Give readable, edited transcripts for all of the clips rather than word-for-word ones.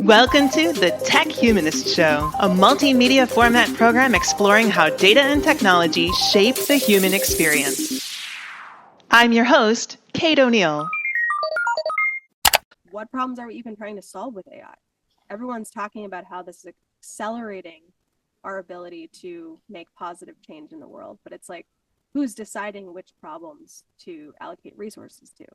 Welcome to the Tech Humanist Show, a multimedia format program exploring how data and technology shape the human experience. I'm your host, Kate O'Neill. What problems are we even trying to solve with AI? Everyone's talking about how this is accelerating our ability to make positive change in the world, but it's like, who's deciding which problems to allocate resources to?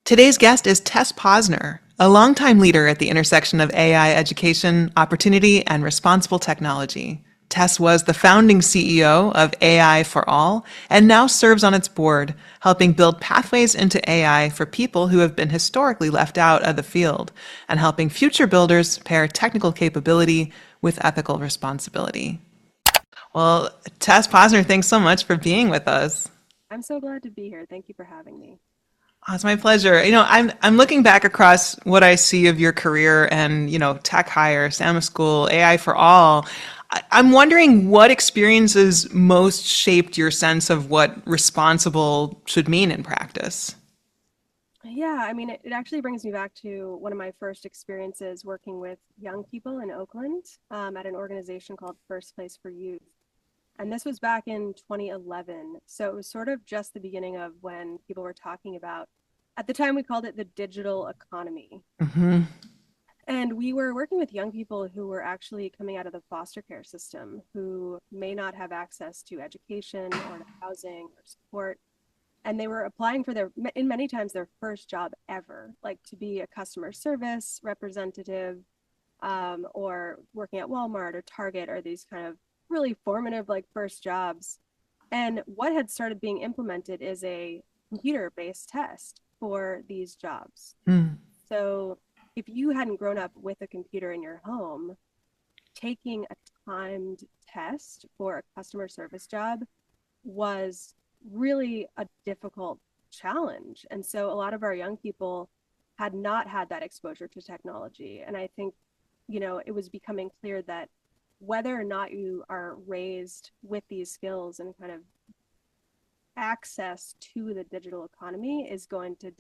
Today's guest is Tess Posner, a longtime leader at the intersection of AI education, opportunity, and responsible technology. Tess was the founding CEO of AI for All and now serves on its board, helping build pathways into AI for people who have been historically left out of the field and helping future builders pair technical capability with ethical responsibility. Well, Tess Posner, thanks so much for being with us. I'm so glad to be here. Thank you for having me. Oh, it's my pleasure. I'm looking back across what I see of your career and, tech hire, SAMA School, AI for All. I'm wondering what experiences most shaped your sense of what responsible should mean in practice. Yeah, I mean, it actually brings me back to one of my first experiences working with young people in Oakland at an organization called First Place for Youth. And this was back in 2011. So it was sort of just the beginning of when people were talking about, at the time we called it the digital economy. Mm-hmm. And we were working with young people who were actually coming out of the foster care system, who may not have access to education or to housing or support. And they were applying for in many times, their first job ever, like to be a customer service representative or working at Walmart or Target or these kind of really formative like first jobs. And what had started being implemented is a computer-based test for these jobs. So if you hadn't grown up with a computer in your home, taking a timed test for a customer service job was really a difficult challenge. And so a lot of our young people had not had that exposure to technology. And I think, it was becoming clear that whether or not you are raised with these skills and kind of access to the digital economy is going to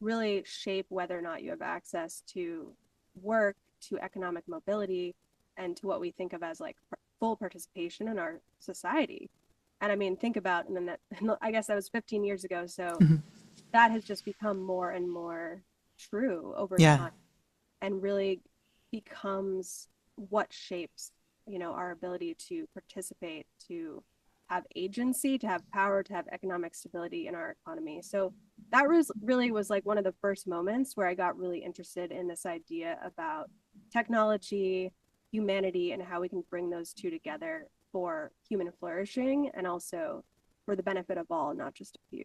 really shape whether or not you have access to work, to economic mobility, and to what we think of as like full participation in our society. And I mean, think about, and then I guess that was 15 years ago. So that has just become more and more true over time and really becomes what shapes, our ability to participate, to have agency, to have power, to have economic stability in our economy. So that was like one of the first moments where I got really interested in this idea about technology, humanity, and how we can bring those two together for human flourishing and also for the benefit of all, not just a few.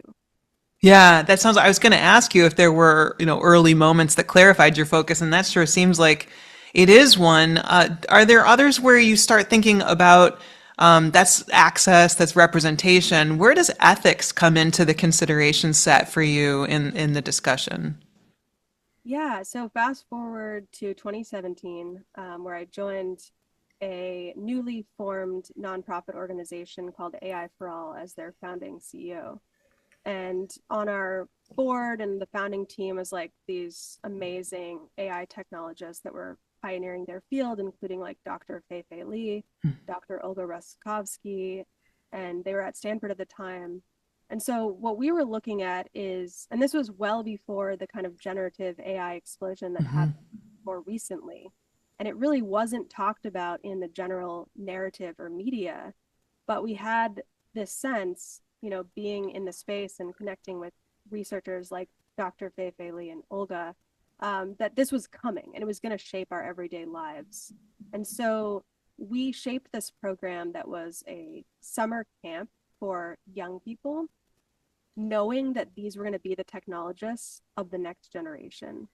Yeah, I was going to ask you if there were, early moments that clarified your focus, and that sure seems like it is one. Are there others where you start thinking about that's access, that's representation? Where does ethics come into the consideration set for you in the discussion? Yeah, so fast forward to 2017, where I joined a newly formed nonprofit organization called AI for All as their founding CEO. And on our board and the founding team was like these amazing AI technologists that were pioneering their field, including like Dr. Fei-Fei Li, Dr. Olga Ruskovsky, and they were at Stanford at the time. And so what we were looking at is, and this was well before the kind of generative AI explosion that happened more recently, and it really wasn't talked about in the general narrative or media, but we had this sense, being in the space and connecting with researchers like Dr. Fei-Fei Li and Olga, that this was coming and it was going to shape our everyday lives. And so we shaped this program that was a summer camp for young people, knowing that these were going to be the technologists of the next generation.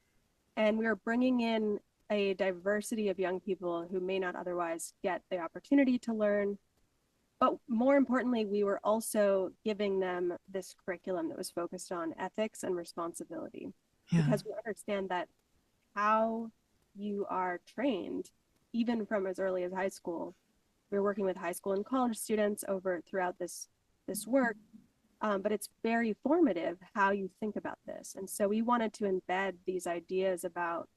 And we were bringing in a diversity of young people who may not otherwise get the opportunity to learn. But more importantly, we were also giving them this curriculum that was focused on ethics and responsibility, because we understand that how you are trained, even from as early as high school, we're working with high school and college students throughout this work, but it's very formative how you think about this. And so we wanted to embed these ideas about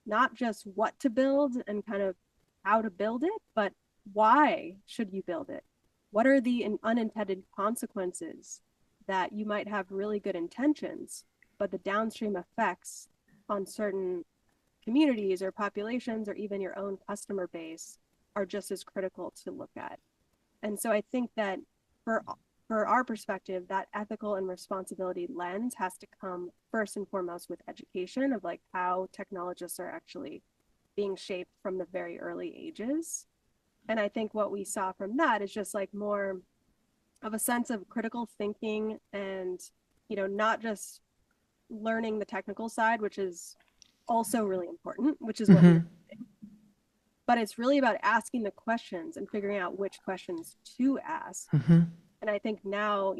not just what to build and kind of how to build it, but why should you build it? What are the unintended consequences that you might have really good intentions, but the downstream effects on certain communities or populations or even your own customer base are just as critical to look at. And so I think that for our perspective, that ethical and responsibility lens has to come first and foremost with education of like how technologists are actually being shaped from the very early ages. And I think what we saw from that is just like more of a sense of critical thinking and, not just learning the technical side, which is also really important, which is what we were doing. But it's really about asking the questions and figuring out which questions to ask. And I think now,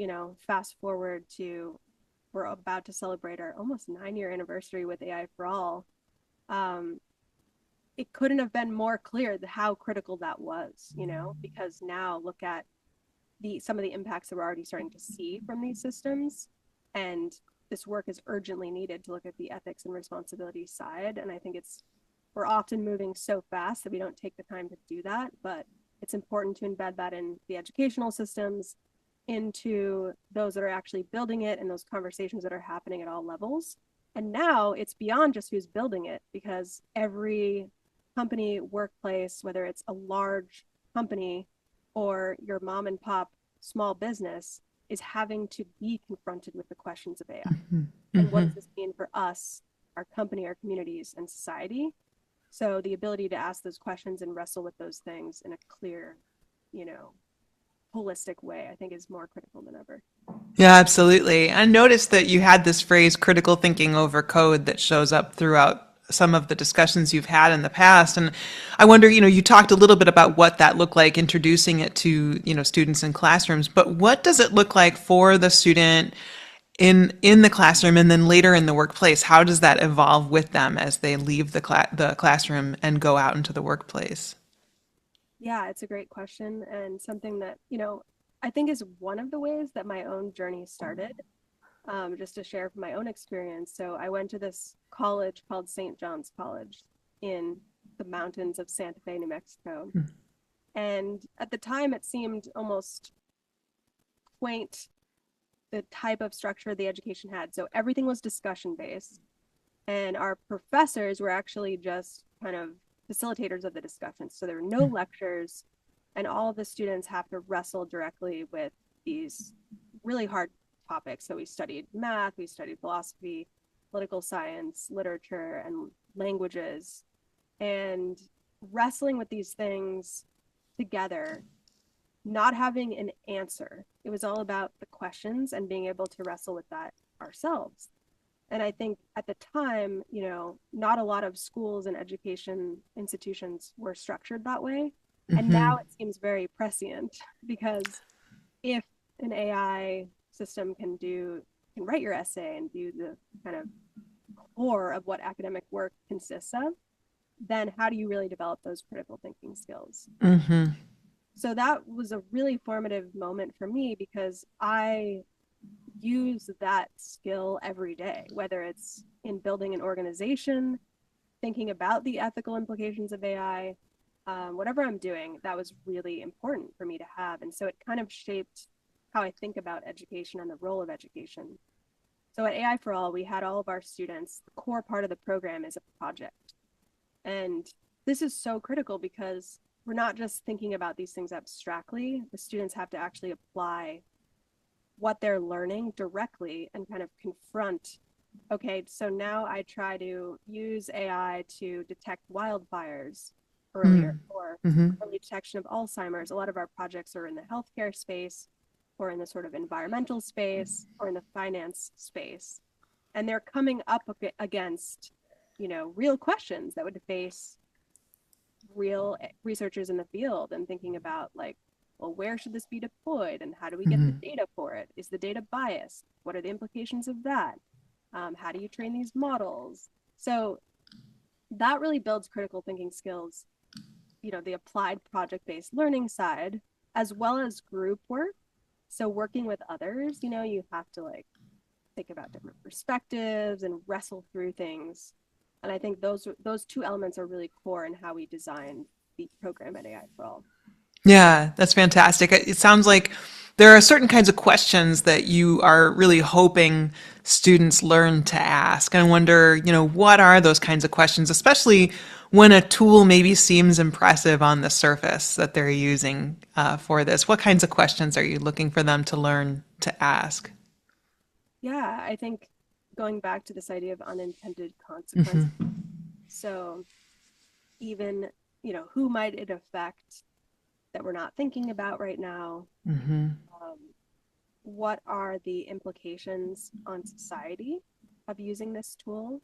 fast forward to, we're about to celebrate our almost 9-year anniversary with AI for All. It couldn't have been more clear how critical that was, because now look at some of the impacts that we're already starting to see from these systems. And this work is urgently needed to look at the ethics and responsibility side. And I think we're often moving so fast that we don't take the time to do that, but it's important to embed that in the educational systems, into those that are actually building it, and those conversations that are happening at all levels. And now it's beyond just who's building it, because every company, workplace, whether it's a large company or your mom and pop small business, is having to be confronted with the questions of AI. And what does this mean for us, our company, our communities, and society? So the ability to ask those questions and wrestle with those things in a clear, holistic way, I think is more critical than ever. Yeah, absolutely. I noticed that you had this phrase critical thinking over code that shows up throughout some of the discussions you've had in the past. And I wonder, you talked a little bit about what that looked like, introducing it to, students in classrooms, but what does it look like for the student in the classroom and then later in the workplace? How does that evolve with them as they leave the classroom and go out into the workplace? Yeah, it's a great question, and something that, I think is one of the ways that my own journey started. Just to share from my own experience. So I went to this college called St. John's College in the mountains of Santa Fe, New Mexico. And at the time, it seemed almost quaint, the type of structure the education had. So everything was discussion based, and our professors were actually just kind of facilitators of the discussions. So there were no lectures, and all of the students have to wrestle directly with these really hard topics. So we studied math, we studied philosophy, political science, literature, and languages, and wrestling with these things together, not having an answer. It was all about the questions and being able to wrestle with that ourselves. And I think at the time, not a lot of schools and education institutions were structured that way. And now it seems very prescient, because if an AI system can write your essay and do the kind of core of what academic work consists of, then how do you really develop those critical thinking skills? So that was a really formative moment for me, because I use that skill every day, whether it's in building an organization, thinking about the ethical implications of AI, whatever I'm doing, that was really important for me to have. And so it kind of shaped how I think about education and the role of education. So at AI for All, we had all of our students, the core part of the program is a project. And this is so critical, because we're not just thinking about these things abstractly. The students have to actually apply what they're learning directly and kind of confront, okay, so now I try to use AI to detect wildfires earlier, or early detection of Alzheimer's. A lot of our projects are in the healthcare space, or in the sort of environmental space, or in the finance space. And they're coming up against, real questions that would face real researchers in the field, and thinking about like, well, where should this be deployed, and how do we get the data for it? Is the data biased? What are the implications of that? How do you train these models? So that really builds critical thinking skills, the applied project-based learning side, as well as group work. So working with others, you have to like think about different perspectives and wrestle through things And I think those two elements are really core in how we designed the program at AI for All. Yeah, that's fantastic. It sounds like there are certain kinds of questions that you are really hoping students learn to ask. And I wonder, what are those kinds of questions, especially when a tool maybe seems impressive on the surface that they're using for this? What kinds of questions are you looking for them to learn to ask? Yeah, I think going back to this idea of unintended consequences. So even, who might it affect that we're not thinking about right now? What are the implications on society of using this tool?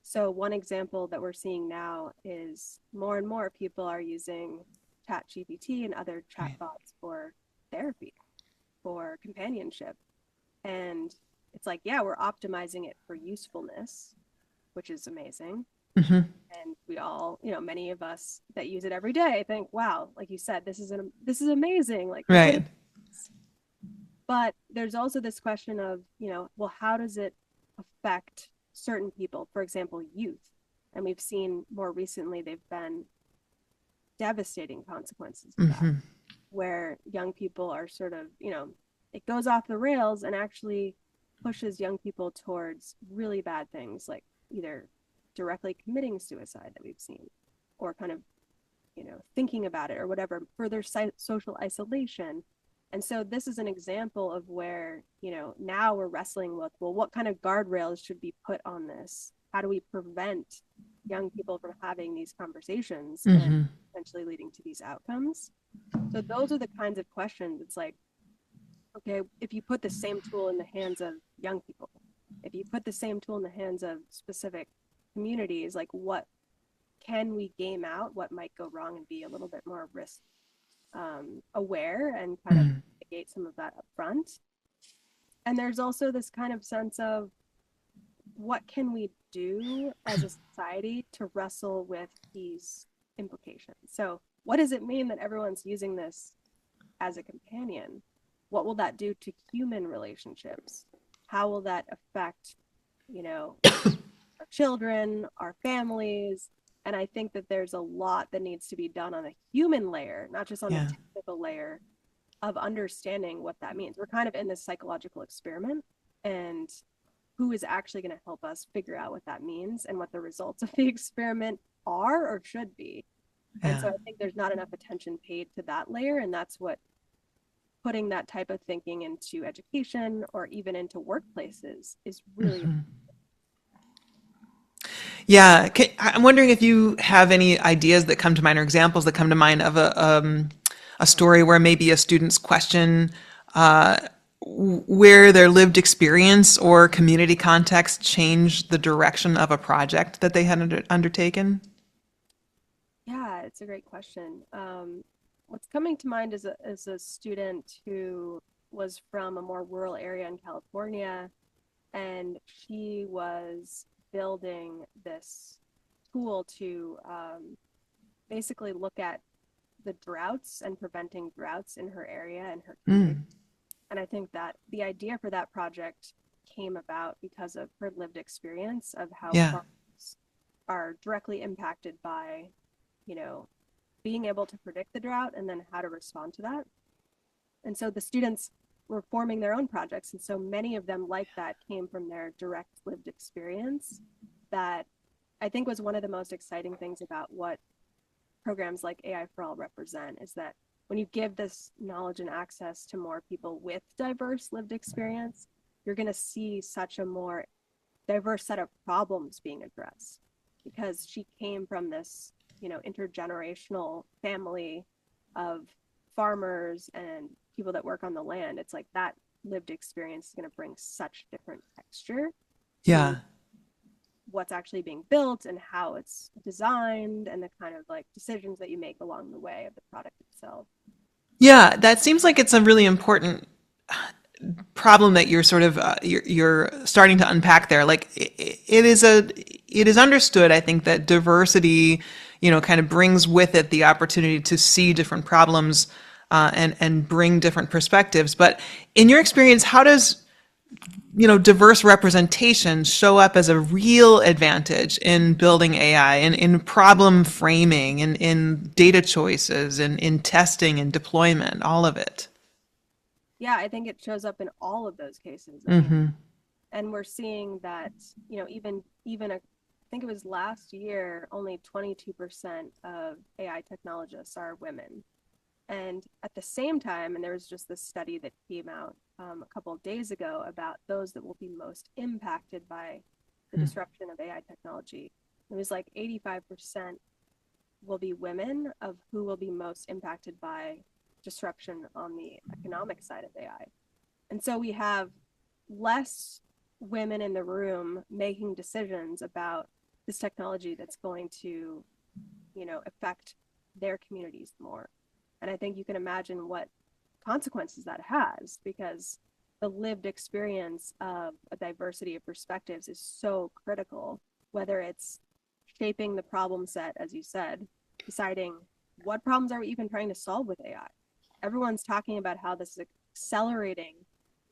So one example that we're seeing now is more and more people are using ChatGPT and other chatbots for therapy, for companionship. And it's like, yeah, we're optimizing it for usefulness, which is amazing. And we all, many of us that use it every day think, wow, like you said, this is amazing. Like, Right. But there's also this question of, well, how does it affect certain people? For example, youth. And we've seen more recently, they've been devastating consequences of that, where young people are sort of, it goes off the rails and actually pushes young people towards really bad things, like either directly committing suicide that we've seen, or kind of, thinking about it or whatever, further social isolation. And so this is an example of where, now we're wrestling with, well, what kind of guardrails should be put on this? How do we prevent young people from having these conversations and potentially leading to these outcomes? So those are the kinds of questions. It's like, okay, if you put the same tool in the hands of young people, if you put the same tool in the hands of specific communities, like what can we game out? What might go wrong, and be a little bit more risk aware and kind of mitigate some of that up front. And there's also this kind of sense of what can we do as a society to wrestle with these implications? So what does it mean that everyone's using this as a companion? What will that do to human relationships? How will that affect, our children, our families? And I think that there's a lot that needs to be done on a human layer, not just on a technical layer, of understanding what that means. We're kind of in this psychological experiment, and who is actually going to help us figure out what that means and what the results of the experiment are or should be. And so I think there's not enough attention paid to that layer, and that's what putting that type of thinking into education or even into workplaces is really Yeah, I'm wondering if you have any ideas that come to mind or examples that come to mind of a story where maybe a student's question, where their lived experience or community context changed the direction of a project that they had undertaken. Yeah, it's a great question. What's coming to mind is a student who was from a more rural area in California, and she was building this tool to basically look at the droughts and preventing droughts in her area and her community. And I think that the idea for that project came about because of her lived experience of how farmers are directly impacted by, being able to predict the drought and then how to respond to that. And so the students were forming their own projects. And so many of them, like that, came from their direct lived experience. That I think was one of the most exciting things about what programs like AI for All represent, is that when you give this knowledge and access to more people with diverse lived experience, you're going to see such a more diverse set of problems being addressed, because she came from this, intergenerational family of farmers and people that work on the land. It's like that lived experience is going to bring such different texture to what's actually being built and how it's designed and the kind of like decisions that you make along the way of the product itself. Yeah, that seems like it's a really important problem that you're sort of you're starting to unpack there. Like it is understood, I think, that diversity, kind of brings with it the opportunity to see different problems and bring different perspectives. But in your experience, how does diverse representation show up as a real advantage in building AI and in problem framing and in data choices and in testing and deployment, all of it. Yeah, I think it shows up in all of those cases. I mean, Mm-hmm. and we're seeing that, I think it was last year, only 22% of AI technologists are women. And at the same time, and there was just this study that came out a couple of days ago about those that will be most impacted by the disruption of AI technology. It was like 85% will be women of who will be most impacted by disruption on the economic side of AI. And so we have less women in the room making decisions about this technology that's going to, affect their communities more. And I think you can imagine what consequences that has, because the lived experience of a diversity of perspectives is so critical, whether it's shaping the problem set, as you said, deciding what problems are we even trying to solve with AI. Everyone's talking about how this is accelerating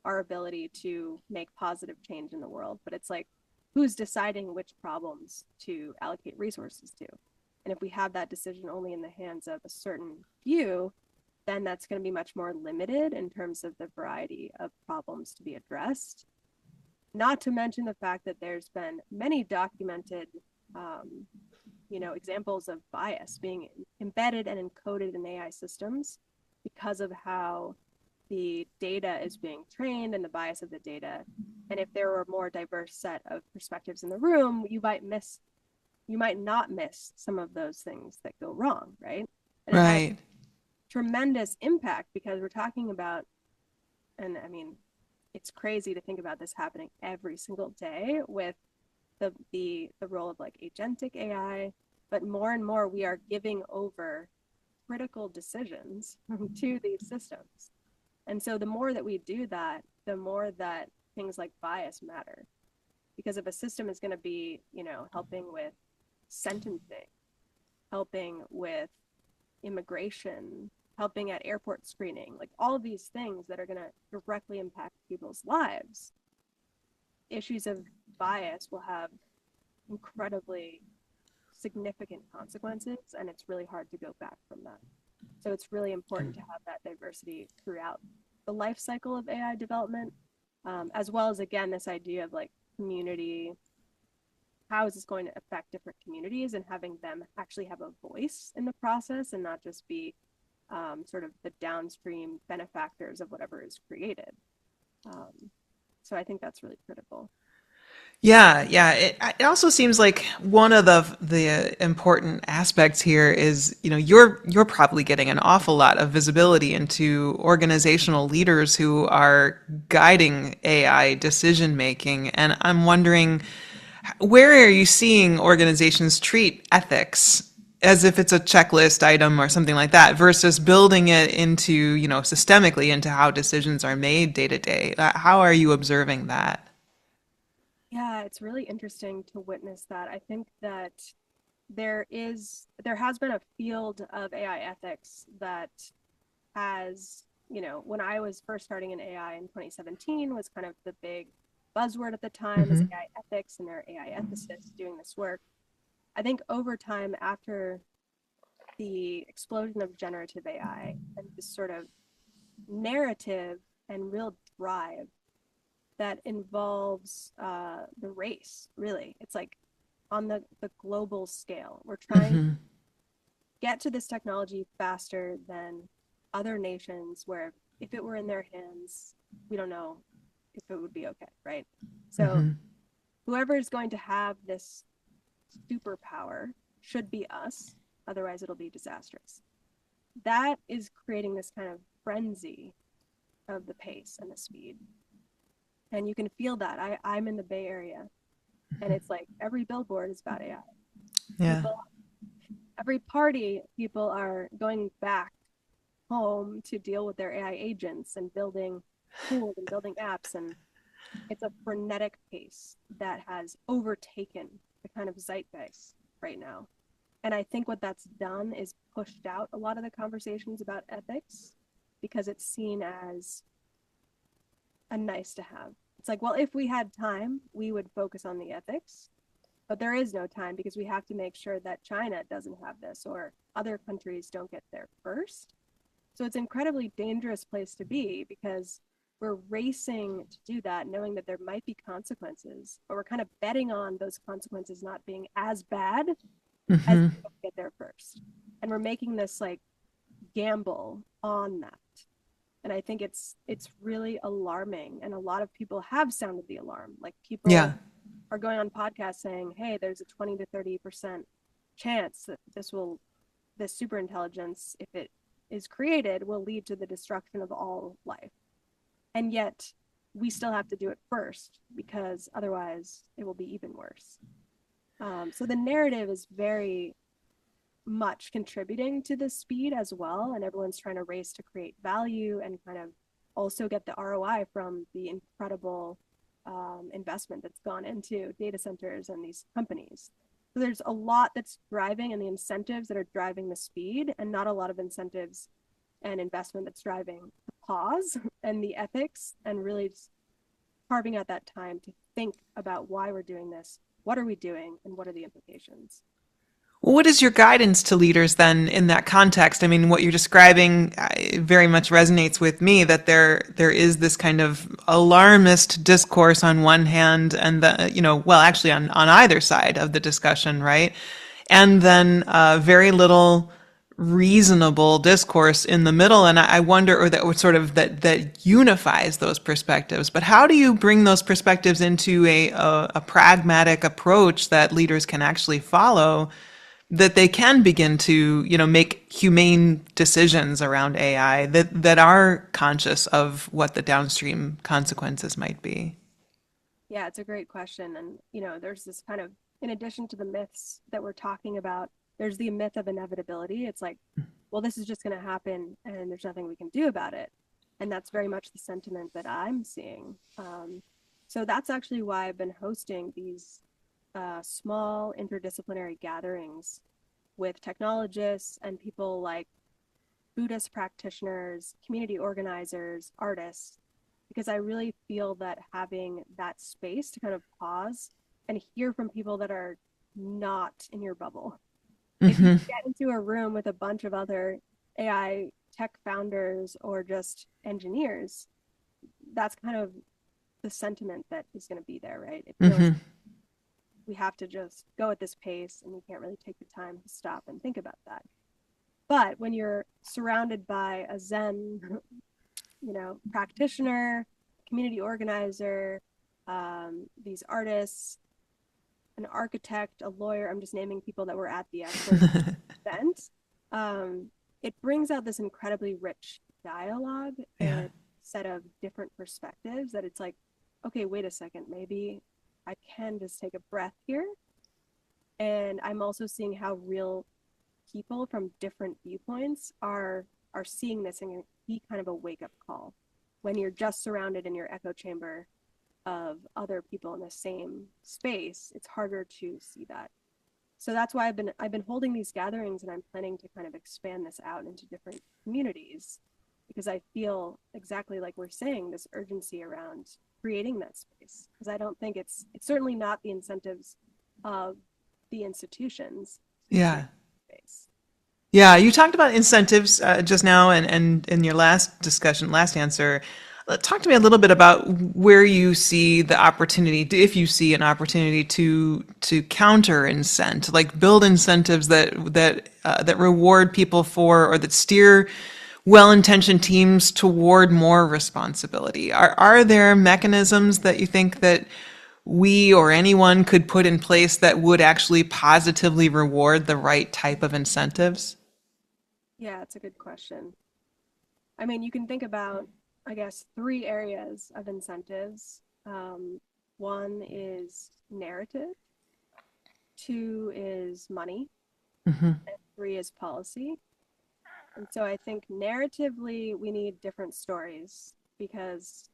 our ability to make positive change in the world, but it's like, who's deciding which problems to allocate resources to? And if we have that decision only in the hands of a certain few, then that's going to be much more limited in terms of the variety of problems to be addressed. Not to mention the fact that there's been many documented, examples of bias being embedded and encoded in AI systems because of how the data is being trained and the bias of the data. And if there were a more diverse set of perspectives in the room, you might not miss some of those things that go wrong, right? And it has Right. tremendous impact because we're talking about, and I mean, it's crazy to think about this happening every single day with the role of like agentic AI, but more and more we are giving over critical decisions to these systems. And so the more that we do that, the more that things like bias matter. Because if a system is going to be, helping with sentencing, helping with immigration, helping at airport screening, like all of these things that are going to directly impact people's lives, issues of bias will have incredibly significant consequences, and it's really hard to go back from that. So it's really important to have that diversity throughout the life cycle of AI development, as well as, again, this idea of like community. How is this going to affect different communities, and having them actually have a voice in the process and not just be sort of the downstream benefactors of whatever is created. So I think that's really critical. Yeah, yeah. It also seems like one of the important aspects here is, you're probably getting an awful lot of visibility into organizational leaders who are guiding AI decision making, and I'm wondering, where are you seeing organizations treat ethics as if it's a checklist item or something like that versus building it into, systemically into how decisions are made day to day? How are you observing that? Yeah, it's really interesting to witness that. I think that there has been a field of AI ethics that has, when I was first starting in AI in 2017 was kind of the big buzzword at the time as Mm-hmm. AI ethics, and there are AI ethicists doing this work. I think over time, after the explosion of generative AI and this sort of narrative and real drive that involves the race, really, it's like on the global scale, we're trying to Mm-hmm. get to this technology faster than other nations where if it were in their hands, we don't know if it would be okay, right? So Mm-hmm. whoever is going to have this superpower should be us, otherwise it'll be disastrous. That is creating this kind of frenzy of the pace and the speed. And you can feel that. I'm in the Bay Area, and it's like every billboard is about AI. Yeah. People, every party, people are going back home to deal with their AI agents and building tools and building apps. And it's a frenetic pace that has overtaken the kind of zeitgeist right now. And I think what that's done is pushed out a lot of the conversations about ethics because it's seen as a nice to have. It's like, well, if we had time, we would focus on the ethics, but there is no time because we have to make sure that China doesn't have this or other countries don't get there first. So it's an incredibly dangerous place to be because we're racing to do that, knowing that there might be consequences, but we're kind of betting on those consequences not being as bad as Hmm. we get there first. And we're making this like gamble on that. And I think it's really alarming. And a lot of people have sounded the alarm. Like Yeah. people are going on podcasts saying, hey, there's a 20 to 30% chance that this super intelligence, if it is created, will lead to the destruction of all life. And yet we still have to do it first because otherwise it will be even worse. So the narrative is very much contributing to the speed as well. And everyone's trying to race to create value and kind of also get the ROI from the incredible investment that's gone into data centers and these companies. So there's a lot that's driving and the incentives that are driving the speed, and not a lot of incentives and investment that's driving the pause and the ethics and really carving out that time to think about why we're doing this, what are we doing, and what are the implications. What is your guidance to leaders then in that context? I mean, what you're describing very much resonates with me, that there is this kind of alarmist discourse on one hand, and well, actually on either side of the discussion, right? And then very little reasonable discourse in the middle. And I wonder, or that sort of that unifies those perspectives. But how do you bring those perspectives into a pragmatic approach that leaders can actually follow, that they can begin to, make humane decisions around AI that are conscious of what the downstream consequences might be? Yeah, it's a great question. And, there's this kind of, in addition to the myths that we're talking about, there's the myth of inevitability. It's like, well, this is just going to happen and there's nothing we can do about it. And that's very much the sentiment that I'm seeing. So that's actually why I've been hosting these small interdisciplinary gatherings with technologists and people like Buddhist practitioners, community organizers, artists, because I really feel that having that space to kind of pause and hear from people that are not in your bubble. If you Mm-hmm. get into a room with a bunch of other AI tech founders or just engineers, that's kind of the sentiment that is going to be there, right? It feels Mm-hmm. we have to just go at this pace and we can't really take the time to stop and think about that. But when you're surrounded by a Zen, practitioner, community organizer, these artists, an architect, a lawyer, I'm just naming people that were at the actual event, it brings out this incredibly rich dialogue Yeah. and set of different perspectives that it's like, okay, wait a second, maybe I can just take a breath here. And I'm also seeing how real people from different viewpoints are seeing this and be kind of a wake up call when you're just surrounded in your echo chamber of other people in the same space. It's harder to see that. So that's why I've been holding these gatherings, and I'm planning to kind of expand this out into different communities because I feel exactly like we're saying, this urgency around creating that space, because I don't think it's certainly not the incentives of the institutions to Yeah. create space. Yeah, you talked about incentives just now, and in your last discussion, last answer. Talk to me a little bit about where you see the opportunity, if you see an opportunity to counter incent, like build incentives that reward people for, or that steer well-intentioned teams toward more responsibility. Are there mechanisms that you think that we or anyone could put in place that would actually positively reward the right type of incentives? Yeah, it's a good question. I mean, you can think about, I guess, three areas of incentives. One is narrative, two is money, and three is policy. And so I think narratively, we need different stories because,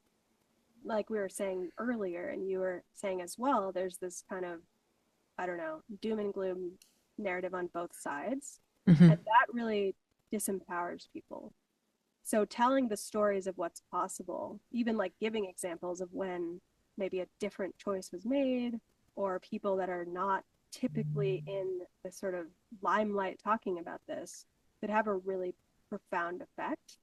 like we were saying earlier, and you were saying as well, there's this kind of, I don't know, doom and gloom narrative on both sides. And that really disempowers people. So telling the stories of what's possible, even like giving examples of when maybe a different choice was made, or people that are not typically in the sort of limelight talking about this could have a really profound effect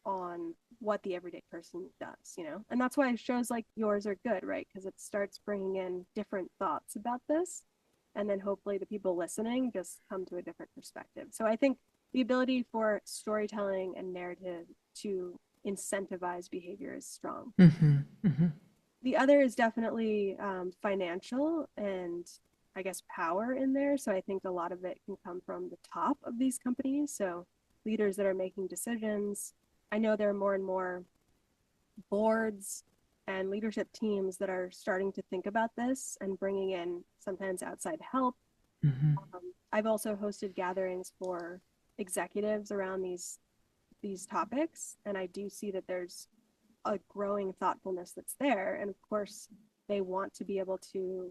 on what the everyday person does, you know? And that's why shows like yours are good, right? Because it starts bringing in different thoughts about this. And then hopefully the people listening just come to a different perspective. So I think the ability for storytelling and narrative to incentivize behavior is strong. Mm-hmm. Mm-hmm. The other is definitely financial and I guess power in there. So I think a lot of it can come from the top of these companies. So leaders that are making decisions. I know there are more and more boards and leadership teams that are starting to think about this and bringing in sometimes outside help. Mm-hmm. I've also hosted gatherings for executives around these topics, and I do see that there's a growing thoughtfulness that's there. And of course, they want to be able to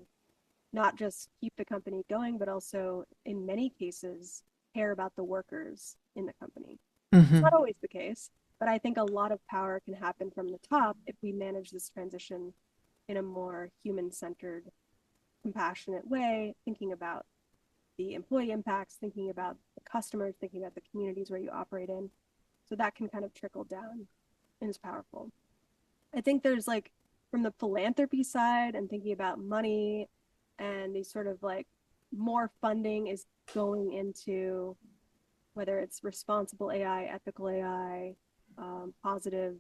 not just keep the company going, but also in many cases care about the workers in the company. It's Mm-hmm. not always the case, but I think a lot of power can happen from the top if we manage this transition in a more human-centered, compassionate way, thinking about the employee impacts, thinking about the customers, thinking about the communities where you operate in. So that can kind of trickle down and is powerful. I think there's like from the philanthropy side and thinking about money and these sort of like more funding is going into whether it's responsible AI, ethical AI, positive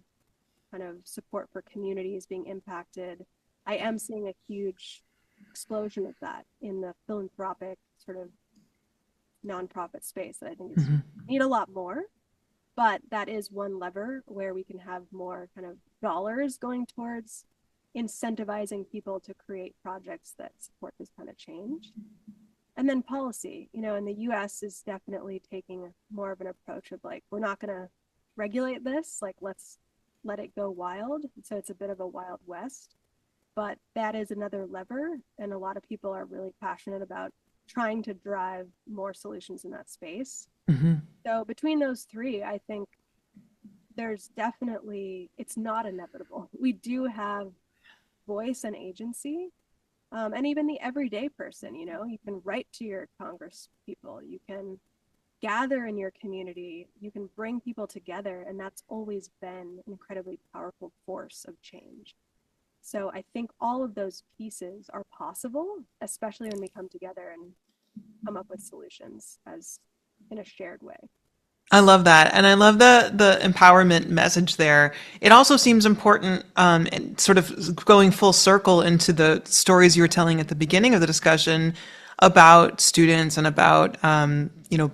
kind of support for communities being impacted. I am seeing a huge explosion of that in the philanthropic sort of nonprofit space that I think is Mm-hmm. need a lot more. But that is one lever where we can have more kind of dollars going towards incentivizing people to create projects that support this kind of change. And then policy, you know, in the US is definitely taking more of an approach of like, we're not going to regulate this, like, let's let it go wild. So it's a bit of a wild west, but that is another lever. And a lot of people are really passionate about trying to drive more solutions in that space. Mm-hmm. So between those three, I think there's definitely, it's not inevitable. We do have voice and agency. And even the everyday person, you know, you can write to your Congress people, you can gather in your community, you can bring people together, and that's always been an incredibly powerful force of change. So I think all of those pieces are possible, especially when we come together and come up with solutions as in a shared way. I love that. And I love the empowerment message there. It also seems important, and sort of going full circle into the stories you were telling at the beginning of the discussion about students and about,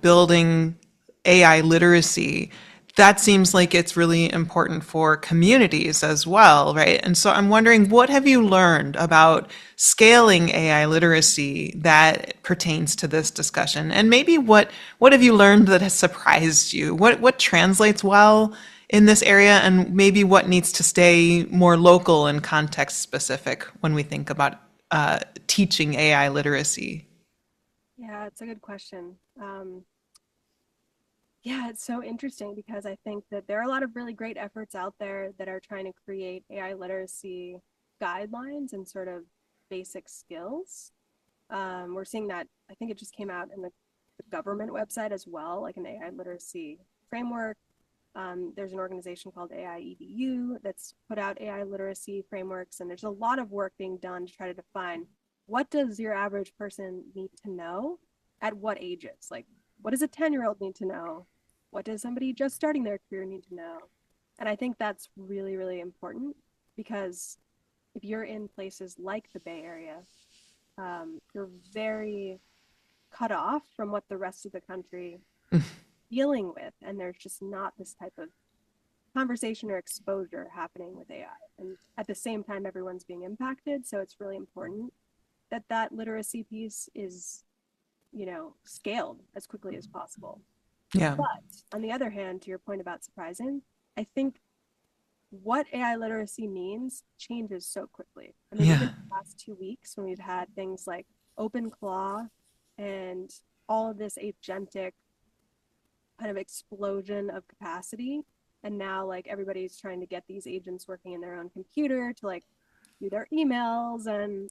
building AI literacy. That seems like it's really important for communities as well, right? And so I'm wondering, what have you learned about scaling AI literacy that pertains to this discussion? And maybe what have you learned that has surprised you? What translates well in this area, and maybe what needs to stay more local and context specific when we think about teaching AI literacy? Yeah, it's a good question. Yeah, it's so interesting because I think that there are a lot of really great efforts out there that are trying to create AI literacy guidelines and sort of basic skills. We're seeing that, I think it just came out in the government website as well, like an AI literacy framework. There's an organization called AI EDU that's put out AI literacy frameworks, and there's a lot of work being done to try to define what does your average person need to know at what ages? Like, what does a 10-year-old need to know? What does somebody just starting their career need to know? And I think that's really, really important because if you're in places like the Bay Area, you're very cut off from what the rest of the country is dealing with. And there's just not this type of conversation or exposure happening with AI. And at the same time, everyone's being impacted. So it's really important that that literacy piece is, you know, scaled as quickly as possible. Yeah. But on the other hand, to your point about surprising, I think what AI literacy means changes so quickly. I mean, even Yeah. in the last 2 weeks when we've had things like OpenClaw and all of this agentic kind of explosion of capacity, And now like everybody's trying to get these agents working in their own computer to like do their emails and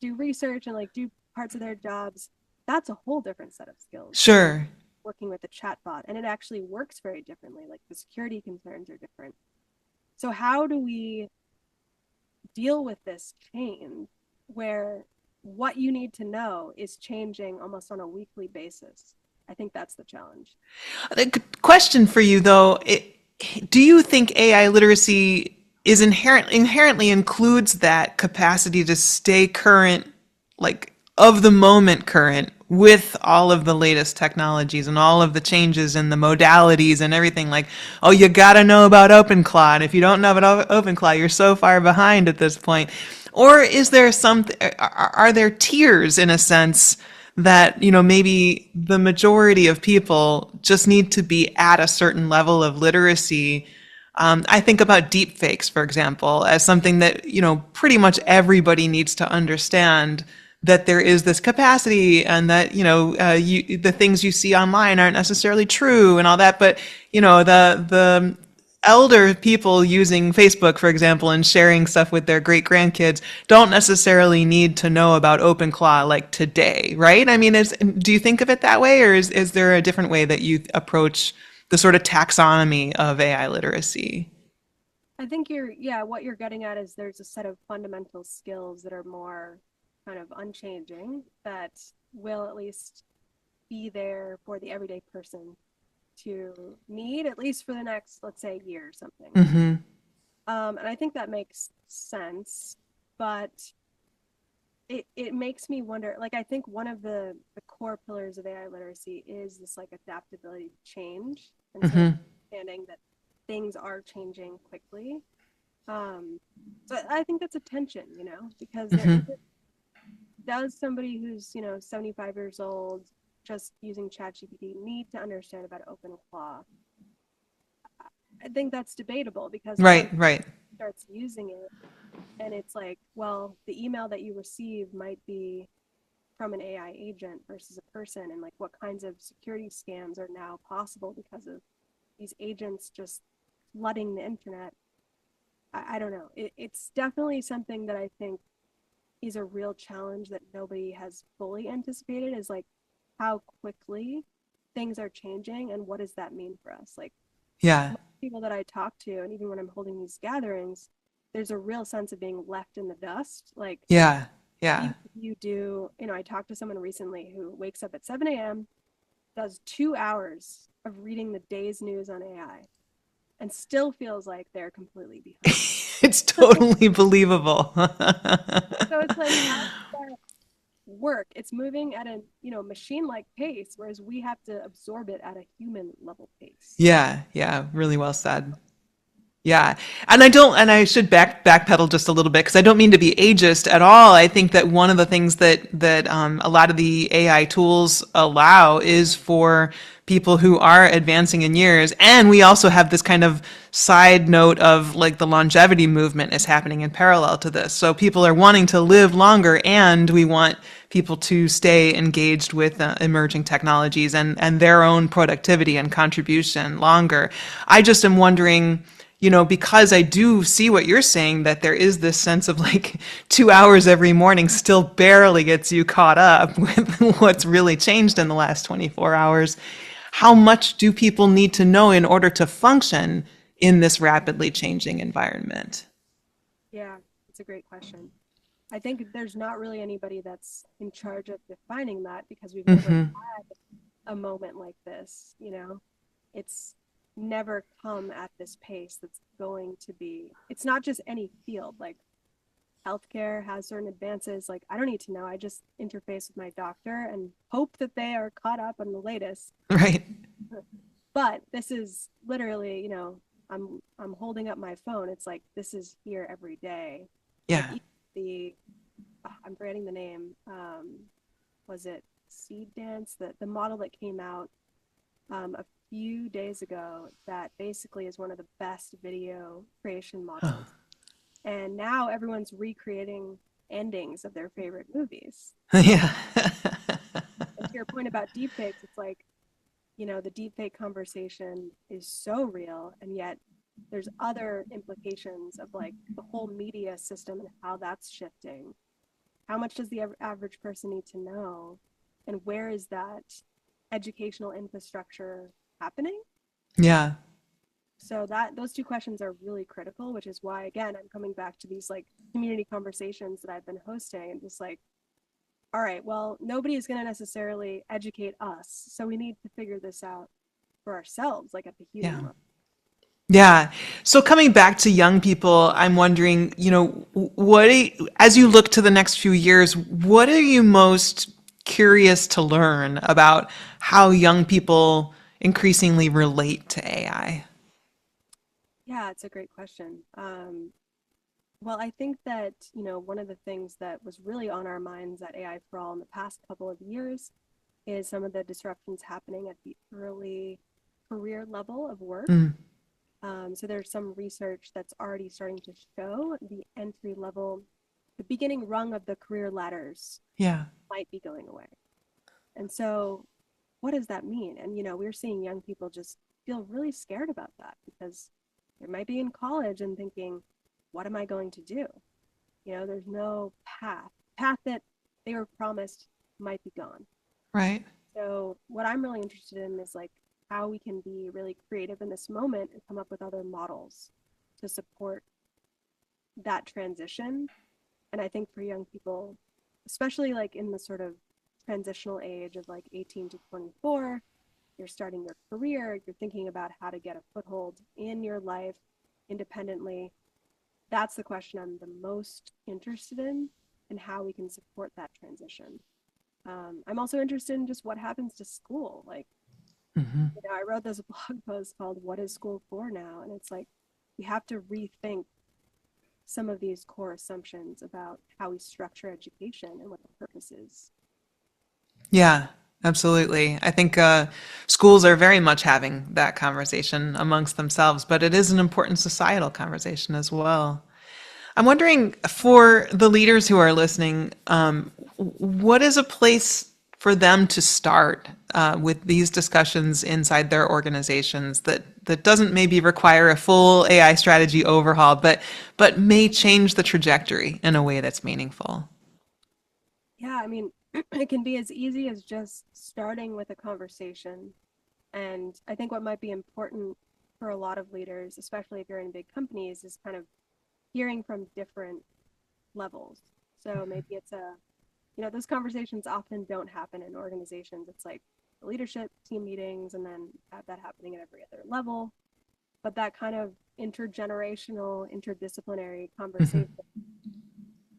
do research and like do parts of their jobs. That's a whole different set of skills than Sure. working with a chatbot. And it actually works very differently. Like the security concerns are different. So how do we deal with this change where what you need to know is changing almost on a weekly basis? I think that's the challenge. A question for you though, do you think AI literacy is inherently includes that capacity to stay current, like of the moment current with all of the latest technologies and all of the changes in the modalities and everything? Like, oh, you got to know about OpenClaw, and if you don't know about OpenClaw, you're so far behind at this point. Or is there are there tiers in a sense that, you know, maybe the majority of people just need to be at a certain level of literacy? I think about deep fakes, for example, as something that, you know, pretty much everybody needs to understand, that there is this capacity, and that, you know, the things you see online aren't necessarily true and all that. But, you know, the elder people using Facebook, for example, and sharing stuff with their great grandkids don't necessarily need to know about OpenClaw like today, right? I mean, do you think of it that way, or is there a different way that you approach the sort of taxonomy of AI literacy? I think yeah, what you're getting at is there's a set of fundamental skills that are more kind of unchanging that will at least be there for the everyday person to need, at least for the next, let's say, year or something. Mm-hmm. And I think that makes sense, but it makes me wonder, like, I think one of the core pillars of AI literacy is this like adaptability to change. And so Mm-hmm. understanding that things are changing quickly. So I think that's a tension, you know, because there Mm-hmm. is, does somebody who's, you know, 75 years old just using ChatGPT need to understand about OpenClaw? I think that's debatable because Right, once right. starts using it and it's like, well, the email that you receive might be from an AI agent versus a person, and like what kinds of security scams are now possible because of these agents just flooding the internet. I don't know. It's definitely something that I think is a real challenge that nobody has fully anticipated, is like how quickly things are changing and what does that mean for us? Like Yeah, most people that I talk to, and even when I'm holding these gatherings, there's a real sense of being left in the dust. Like yeah, yeah. even if you do, you know, I talked to someone recently who wakes up at 7 a.m., does 2 hours of reading the day's news on AI, and still feels like they're completely behind. It's totally believable. So it's like, how does that work? It's moving at a, you know, machine-like pace, whereas we have to absorb it at a human level pace. Yeah, yeah, really well said. Yeah. And I should backpedal just a little bit, because I don't mean to be ageist at all. I think that one of the things that a lot of the AI tools allow is for people who are advancing in years. And we also have this kind of side note of like the longevity movement is happening in parallel to this. So people are wanting to live longer, and we want people to stay engaged with emerging technologies and their own productivity and contribution longer. I just am wondering, you know, because I do see what you're saying, that there is this sense of like 2 hours every morning still barely gets you caught up with what's really changed in the last 24 hours. How much do people need to know in order to function in this rapidly changing environment? Yeah, it's a great question. I think there's not really anybody that's in charge of defining that because we've never Mm-hmm. had a moment like this, you know? It's never come at this pace that's going to be, it's not just any field. Like healthcare has certain advances. Like I don't need to know. I just interface with my doctor and hope that they are caught up on the latest. Right. But this is literally, you know, I'm holding up my phone. It's like this is here every day. Like Yeah. even the I'm forgetting the name. Was it Seed Dance? The model that came out a few days ago that basically is one of the best video creation Huh. models. And now everyone's recreating endings of their favorite movies. Yeah. And to your point about deepfakes, it's like, the deepfake conversation is so real, and yet there's other implications of like the whole media system and how that's shifting. How much does the average person need to know? And where is that educational infrastructure happening? Yeah. So that those two questions are really critical, which is why, again, I'm coming back to these like community conversations that I've been hosting and just like, all right, well, nobody is going to necessarily educate us. So we need to figure this out for ourselves, like at the human Yeah. level. Yeah. So coming back to young people, I'm wondering, as you look to the next few years, what are you most curious to learn about how young people increasingly relate to AI? Yeah, it's a great question. Well, I think that, one of the things that was really on our minds at AI for All in the past couple of years is some of the disruptions happening at the early career level of work. Mm, So there's some research that's already starting to show the entry level, the beginning rung of the career ladders yeah. might be going away. And so what does that mean? And, we're seeing young people just feel really scared about that because they might be in college and thinking, what am I going to do? There's no path that they were promised might be gone. Right. So what I'm really interested in is like how we can be really creative in this moment and come up with other models to support that transition. And I think for young people, especially like in the sort of transitional age of like 18 to 24, you're starting your career, you're thinking about how to get a foothold in your life independently. That's the question I'm the most interested in and how we can support that transition. I'm also interested in just what happens to school. Like, Hmm. I wrote this blog post called What is School For Now? And it's like, we have to rethink some of these core assumptions about how we structure education and what the purpose is. Yeah, absolutely. I think schools are very much having that conversation amongst themselves, but it is an important societal conversation as well. I'm wondering for the leaders who are listening, what is a place for them to start with these discussions inside their organizations that doesn't maybe require a full AI strategy overhaul, but may change the trajectory in a way that's meaningful? Yeah, I mean, it can be as easy as just starting with a conversation. And I think what might be important for a lot of leaders, especially if you're in big companies, is kind of hearing from different levels. So maybe it's those conversations often don't happen in organizations. It's like the leadership team meetings and then have that happening at every other level. But that kind of intergenerational, interdisciplinary Mhm. conversation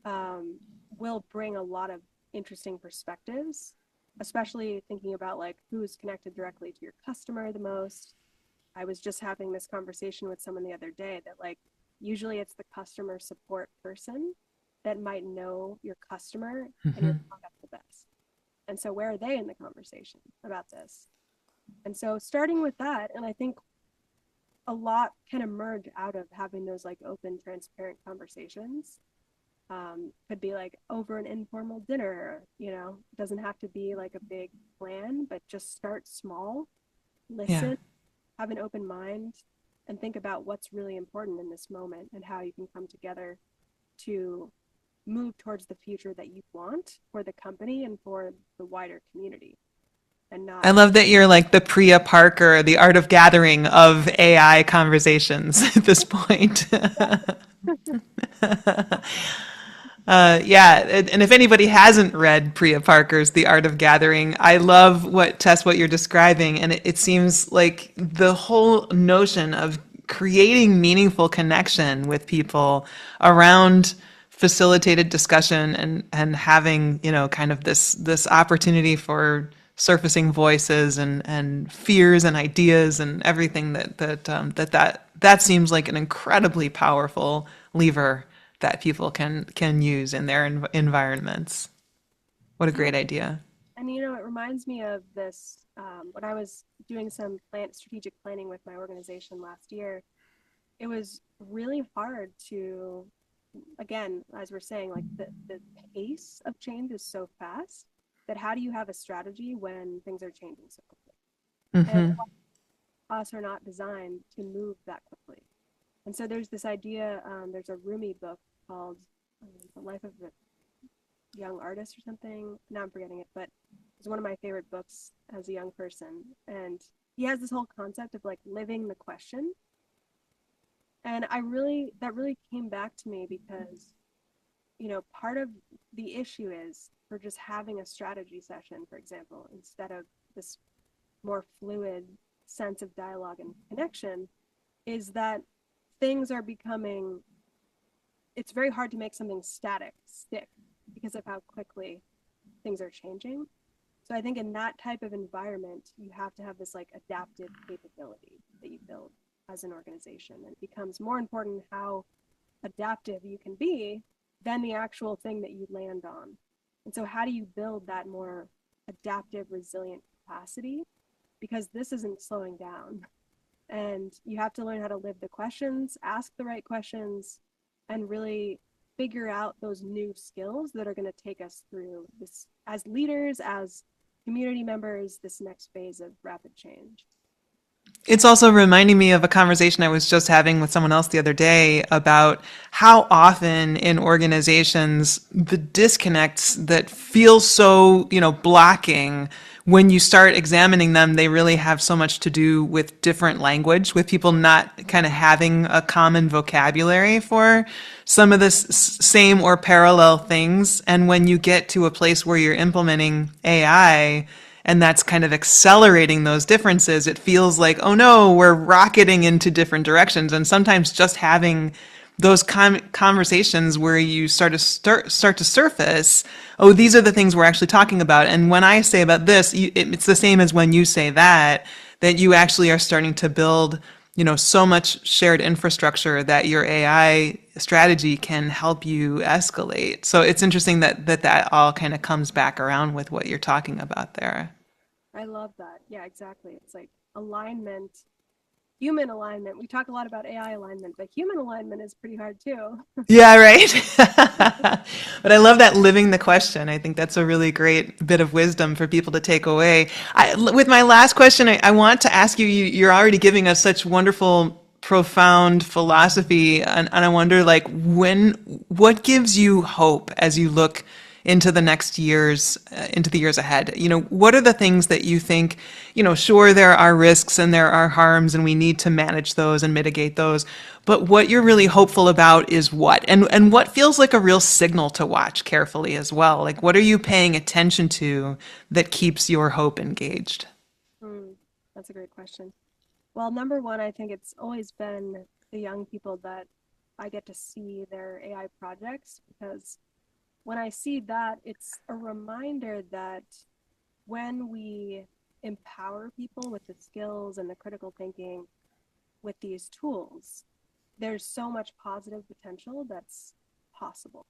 um, will bring a lot of interesting perspectives, especially thinking about like who's connected directly to your customer the most. I was just having this conversation with someone the other day that like usually it's the customer support person that might know your customer and your Mhm. product the best. And so where are they in the conversation about this? And so starting with that, and I think a lot can emerge out of having those like open, transparent conversations. Could be like over an informal dinner, it doesn't have to be like a big plan, but just start small, Yeah. listen, have an open mind, and think about what's really important in this moment and how you can come together to move towards the future that you want for the company and for the wider community and not. I love that you're like the Priya Parker, the art of gathering of AI conversations at this point. Yeah, and if anybody hasn't read Priya Parker's The Art of Gathering, I love what you're describing, and it seems like the whole notion of creating meaningful connection with people around facilitated discussion and having kind of this opportunity for surfacing voices and fears and ideas and everything that seems like an incredibly powerful lever that people can use in their environments. What a Yeah, great idea. and it reminds me of this when I was doing some strategic planning with my organization last year. It was really hard to, again, as we're saying, like the pace of change is so fast that how do you have a strategy when things are changing so quickly? And Hmm. us are not designed to move that quickly. And so there's this idea, there's a Rumi book called The Life of a Young Artist or something. Now I'm forgetting it, but it's one of my favorite books as a young person. And he has this whole concept of like living the question. And that really came back to me because, part of the issue is for just having a strategy session, for example, instead of this more fluid sense of dialogue and connection, is that things are becoming, it's very hard to make something static stick because of how quickly things are changing. So I think in that type of environment, you have to have this like adaptive capability that you build as an organization. And it becomes more important how adaptive you can be than the actual thing that you land on. And so how do you build that more adaptive, resilient capacity? Because this isn't slowing down. And you have to learn how to live the questions, ask the right questions, and really figure out those new skills that are going to take us through this as leaders, as community members, this next phase of rapid change. It's also reminding me of a conversation I was just having with someone else the other day about how often in organizations the disconnects that feel so, blocking, when you start examining them, they really have so much to do with different language, with people not kind of having a common vocabulary for some of the same or parallel things. And when you get to a place where you're implementing AI, and that's kind of accelerating those differences, it feels like, oh no, we're rocketing into different directions. And sometimes just having those conversations where you start to surface, oh, these are the things we're actually talking about. And when I say about this, it's the same as when you say that you actually are starting to build, so much shared infrastructure that your AI strategy can help you escalate. So it's interesting that all kind of comes back around with what you're talking about there. I love that. Yeah, exactly. It's like alignment, human alignment. We talk a lot about AI alignment, but human alignment is pretty hard too. Yeah, right. But I love that living the question. I think that's a really great bit of wisdom for people to take away. With my last question, I want to ask you, you're already giving us such wonderful, profound philosophy, and I wonder, like, what gives you hope as you look into the next years, into the years ahead? What are the things that you think, sure, there are risks and there are harms and we need to manage those and mitigate those, but what you're really hopeful about is what? And what feels like a real signal to watch carefully as well? Like, what are you paying attention to that keeps your hope engaged? Hmm, that's a great question. Well, number one, I think it's always been the young people that I get to see their AI projects, because when I see that, it's a reminder that when we empower people with the skills and the critical thinking with these tools, there's so much positive potential that's possible.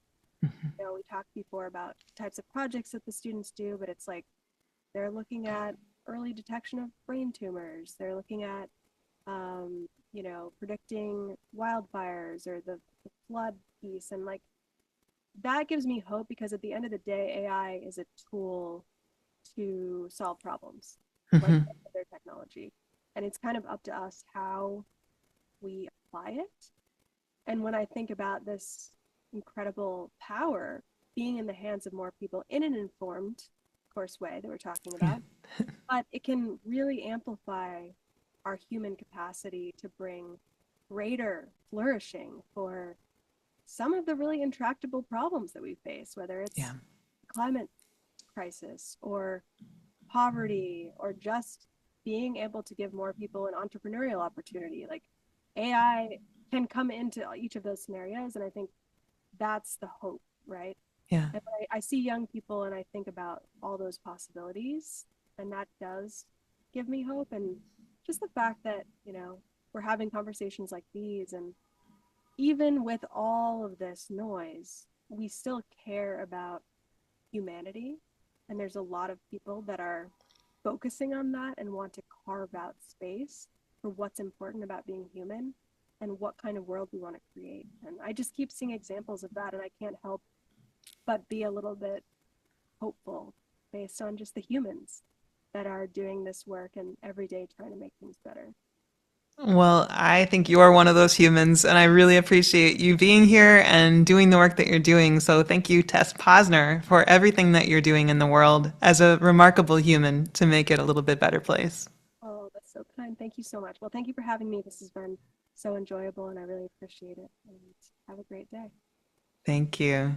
We talked before about types of projects that the students do, but it's like they're looking at early detection of brain tumors. They're looking at, predicting wildfires or the flood piece. And like that gives me hope, because at the end of the day, AI is a tool to solve problems like Hmm. other technology. And it's kind of up to us how we apply it. And when I think about this incredible power being in the hands of more people in an informed, of course, way that we're talking Yeah. about, but it can really amplify our human capacity to bring greater flourishing for some of the really intractable problems that we face, whether Yeah. it's climate crisis or poverty or just being able to give more people an entrepreneurial opportunity. Like AI can come into each of those scenarios. And I think that's the hope, right? Yeah. And when I see young people and I think about all those possibilities, and that does give me hope. And just the fact that, we're having conversations like these, and even with all of this noise, we still care about humanity. And there's a lot of people that are focusing on that and want to carve out space for what's important about being human and what kind of world we want to create. And I just keep seeing examples of that, and I can't help but be a little bit hopeful based on just the humans. that are doing this work and every day trying to make things better. Well, I think you are one of those humans, and I really appreciate you being here and doing the work that you're doing. So thank you, Tess Posner, for everything that you're doing in the world as a remarkable human to make it a little bit better place. Oh, that's so kind. Thank you so much. Well, thank you for having me. This has been so enjoyable, and I really appreciate it. And have a great day. Thank you.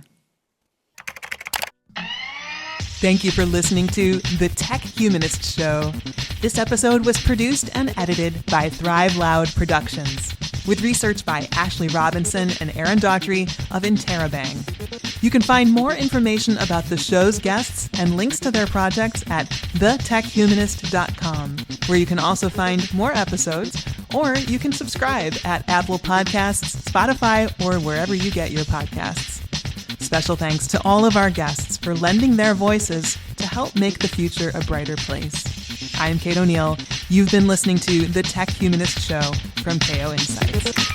Thank you for listening to the Tech Humanist Show. This episode was produced and edited by Thrive Loud Productions, with research by Ashley Robinson and Aaron Daughtry of Interabang. You can find more information about the show's guests and links to their projects at thetechhumanist.com, where you can also find more episodes, or you can subscribe at Apple Podcasts, Spotify, or wherever you get your podcasts. Special thanks to all of our guests for lending their voices to help make the future a brighter place. I'm Kate O'Neill. You've been listening to the Tech Humanist Show from KO Insights.